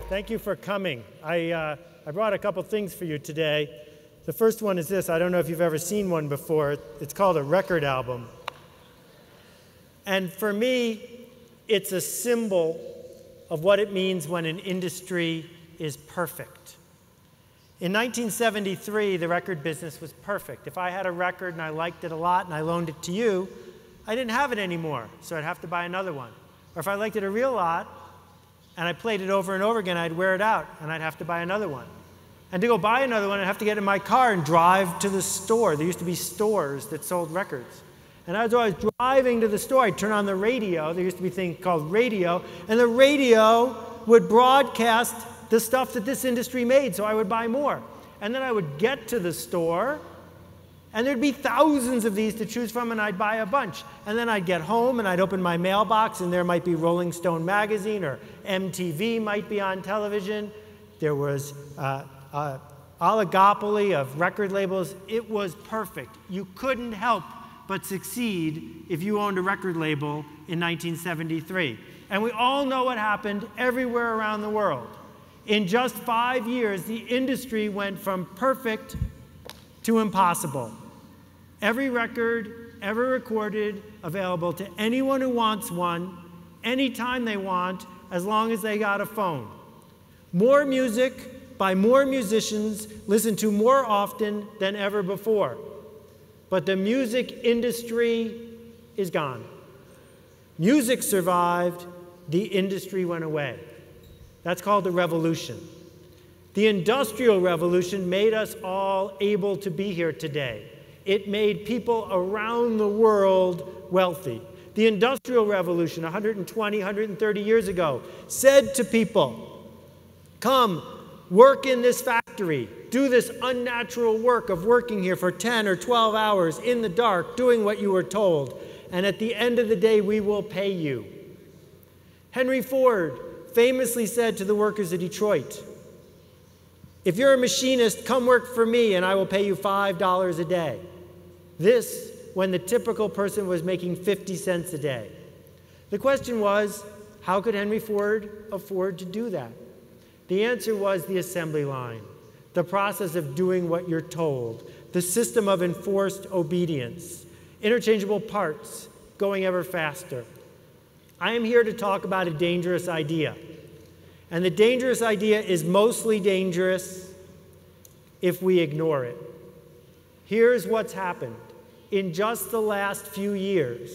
Thank you for coming. I brought a couple things for you today. The first one is this. I don't know if you've ever seen one before. It's called a record album. And for me, it's a symbol of what it means when an industry is perfect. In 1973, the record business was perfect. If I had a record and I liked it a lot and I loaned it to you, I didn't have it anymore, so I'd have to buy another one. Or if I liked it a real lot and I played it over and over again, I'd wear it out and I'd have to buy another one. And to go buy another one, I'd have to get in my car and drive to the store. There used to be stores that sold records. And as I was driving to the store, I'd turn on the radio. There used to be a thing called radio. And the radio would broadcast the stuff that this industry made, so I would buy more. And then I would get to the store, and there'd be thousands of these to choose from, and I'd buy a bunch. And then I'd get home, and I'd open my mailbox, and there might be Rolling Stone magazine, or MTV might be on television. There was oligopoly of record labels. It was perfect. You couldn't help but succeed if you owned a record label in 1973. And we all know what happened everywhere around the world. In just 5 years, the industry went from perfect to impossible. Every record ever recorded available to anyone who wants one, anytime they want, as long as they got a phone. More music by more musicians, listened to more often than ever before. But the music industry is gone. Music survived, the industry went away. That's called the revolution. The Industrial Revolution made us all able to be here today. It made people around the world wealthy. The Industrial Revolution, 120, 130 years ago, said to people, come, work in this factory. Do this unnatural work of working here for 10 or 12 hours in the dark, doing what you were told. And at the end of the day, we will pay you. Henry Ford famously said to the workers of Detroit, if you're a machinist, come work for me and I will pay you $5 a day. This when the typical person was making 50 cents a day. The question was, how could Henry Ford afford to do that? The answer was the assembly line, the process of doing what you're told, the system of enforced obedience, interchangeable parts, going ever faster. I am here to talk about a dangerous idea. And the dangerous idea is mostly dangerous if we ignore it. Here's what's happened. In just the last few years,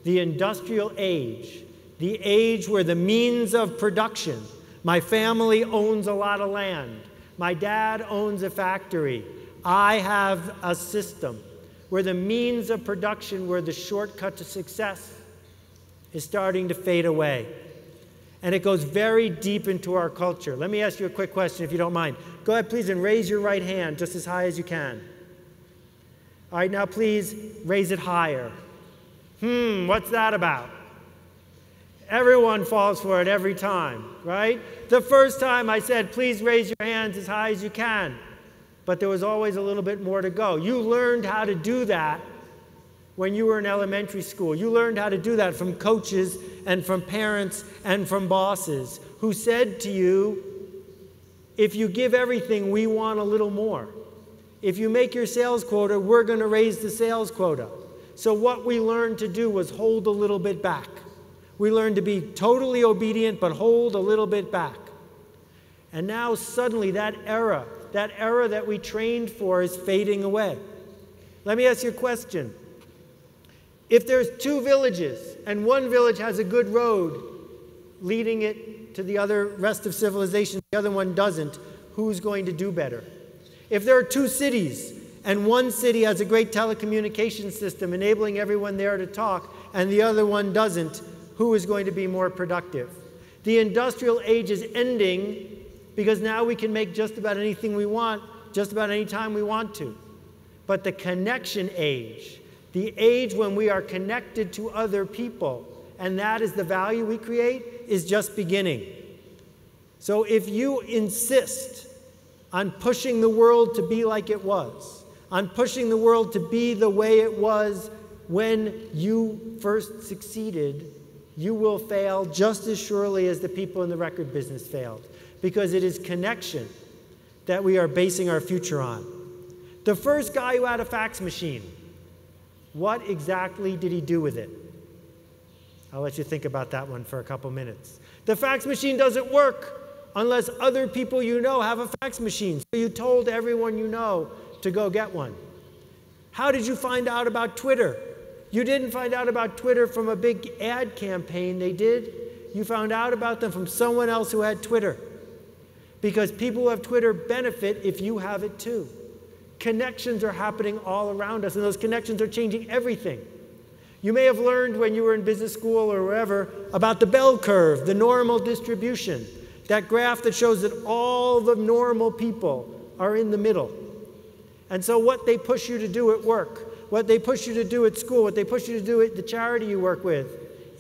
the industrial age, the age where the means of production, my family owns a lot of land, my dad owns a factory, I have a system, where the means of production, where the shortcut to success is starting to fade away. And it goes very deep into our culture. Let me ask you a quick question, if you don't mind. Go ahead, please, and raise your right hand just as high as you can. All right, now please raise it higher. What's that about? Everyone falls for it every time, right? The first time I said, please raise your hands as high as you can. But there was always a little bit more to go. You learned how to do that when you were in elementary school. You learned how to do that from coaches and from parents and from bosses who said to you, if you give everything, we want a little more. If you make your sales quota, we're going to raise the sales quota. So what we learned to do was hold a little bit back. We learned to be totally obedient, but hold a little bit back. And now suddenly that era that we trained for is fading away. Let me ask you a question. If there's two villages and one village has a good road leading it to the other rest of civilization, the other one doesn't, who's going to do better? If there are two cities and one city has a great telecommunications system enabling everyone there to talk and the other one doesn't, who is going to be more productive? The industrial age is ending because now we can make just about anything we want, just about any time we want to. But the connection age, the age when we are connected to other people, and that is the value we create, is just beginning. So if you insist on pushing the world to be like it was, on pushing the world to be the way it was when you first succeeded, you will fail just as surely as the people in the record business failed. because it is connection that we are basing our future on. The first guy who had a fax machine, what exactly did he do with it? I'll let you think about that one for a couple minutes. The fax machine doesn't work unless other people you know have a fax machine. So you told everyone you know to go get one. How did you find out about Twitter? You didn't find out about Twitter from a big ad campaign they did. You found out about them from someone else who had Twitter. Because people who have Twitter benefit if you have it too. Connections are happening all around us, and those connections are changing everything. You may have learned when you were in business school or wherever about the bell curve, the normal distribution, that graph that shows that all the normal people are in the middle. And so what they push you to do at work, what they push you to do at school, what they push you to do at the charity you work with,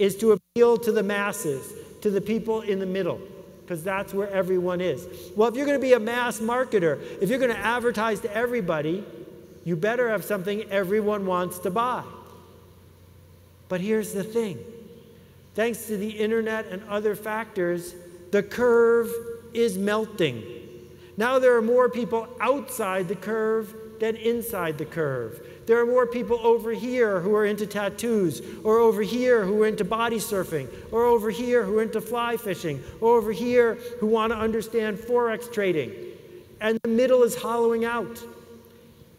is to appeal to the masses, to the people in the middle, because that's where everyone is. Well, if you're going to be a mass marketer, if you're going to advertise to everybody, you better have something everyone wants to buy. But here's the thing. Thanks to the internet and other factors, the curve is melting. Now there are more people outside the curve than inside the curve. There are more people over here who are into tattoos, or over here who are into body surfing, or over here who are into fly fishing, or over here who want to understand Forex trading. And the middle is hollowing out.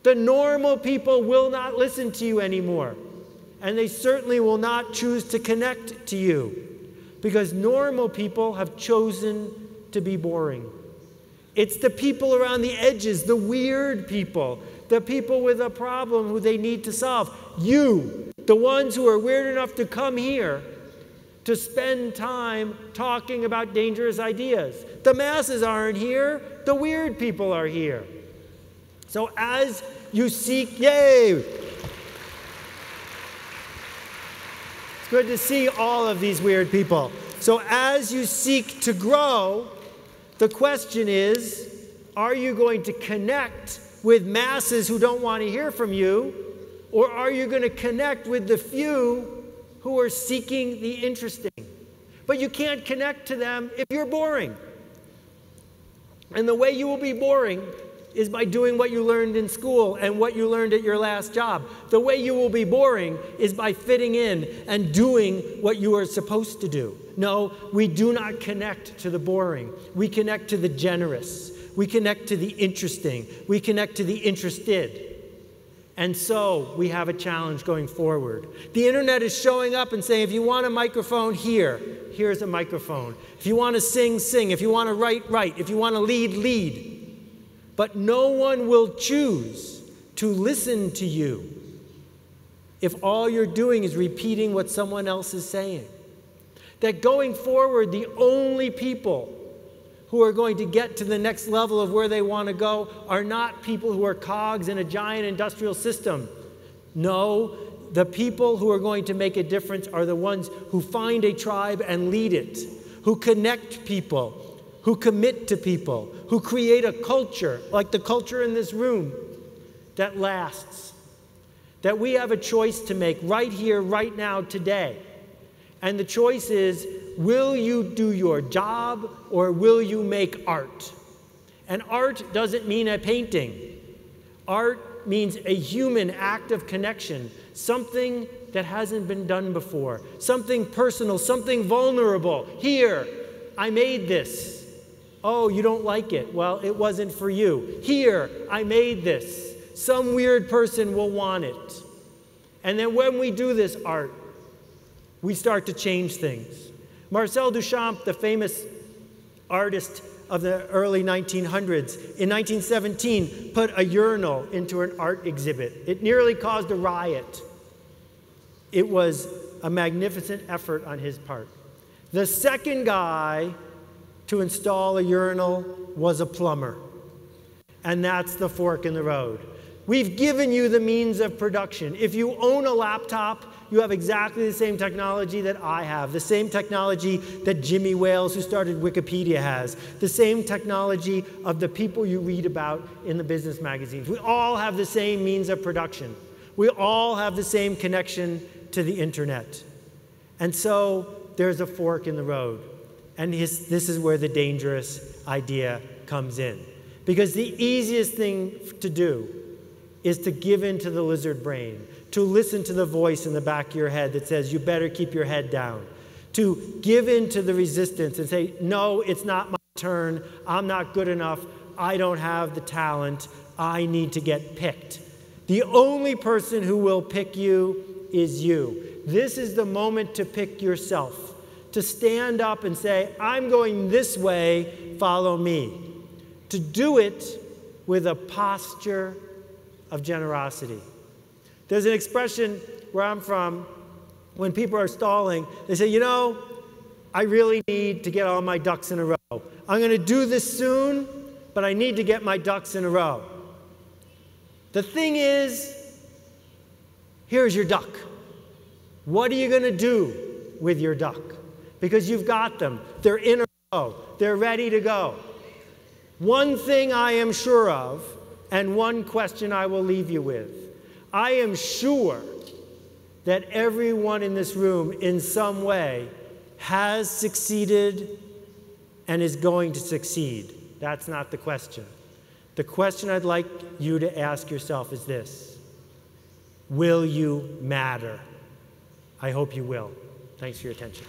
The normal people will not listen to you anymore. And they certainly will not choose to connect to you, because normal people have chosen to be boring. It's the people around the edges, the weird people, the people with a problem who they need to solve. You, the ones who are weird enough to come here to spend time talking about dangerous ideas. The masses aren't here, the weird people are here. So as you seek, yay! It's good to see all of these weird people. So as you seek to grow, the question is, are you going to connect with masses who don't want to hear from you, or are you going to connect with the few who are seeking the interesting? But you can't connect to them if you're boring. And the way you will be boring is by doing what you learned in school and what you learned at your last job. The way you will be boring is by fitting in and doing what you are supposed to do. No, we do not connect to the boring. We connect to the generous. We connect to the interesting. We connect to the interested. And so we have a challenge going forward. The internet is showing up and saying, if you want a microphone, here's a microphone. If you want to sing, sing. If you want to write, write. If you want to lead, lead. But no one will choose to listen to you if all you're doing is repeating what someone else is saying. That going forward, the only people who are going to get to the next level of where they want to go are not people who are cogs in a giant industrial system. No, the people who are going to make a difference are the ones who find a tribe and lead it, who connect people, who commit to people, who create a culture, like the culture in this room, that lasts. That we have a choice to make right here, right now, today. And the choice is, will you do your job or will you make art? And art doesn't mean a painting. Art means a human act of connection, something that hasn't been done before, something personal, something vulnerable. Here, I made this. Oh, you don't like it? Well, it wasn't for you. Here, I made this. Some weird person will want it. And then when we do this art, we start to change things. Marcel Duchamp, the famous artist of the early 1900s, in 1917 put a urinal into an art exhibit. It nearly caused a riot. It was a magnificent effort on his part. The second guy to install a urinal was a plumber. And that's the fork in the road. We've given you the means of production. If you own a laptop, you have exactly the same technology that I have, the same technology that Jimmy Wales, who started Wikipedia, has, the same technology of the people you read about in the business magazines. We all have the same means of production. We all have the same connection to the internet. And so there's a fork in the road. And this is where the dangerous idea comes in. Because the easiest thing to do is to give in to the lizard brain, to listen to the voice in the back of your head that says, you better keep your head down, to give in to the resistance and say, no, it's not my turn, I'm not good enough, I don't have the talent, I need to get picked. The only person who will pick you is you. This is the moment to pick yourself, to stand up and say, I'm going this way, follow me. To do it with a posture of generosity. There's an expression where I'm from, when people are stalling, they say, you know, I really need to get all my ducks in a row. I'm going to do this soon, but I need to get my ducks in a row. The thing is, here's your duck. What are you going to do with your duck? Because you've got them. They're in a row. They're ready to go. One thing I am sure of, and one question I will leave you with. I am sure that everyone in this room, in some way, has succeeded and is going to succeed. That's not the question. The question I'd like you to ask yourself is this: will you matter? I hope you will. Thanks for your attention.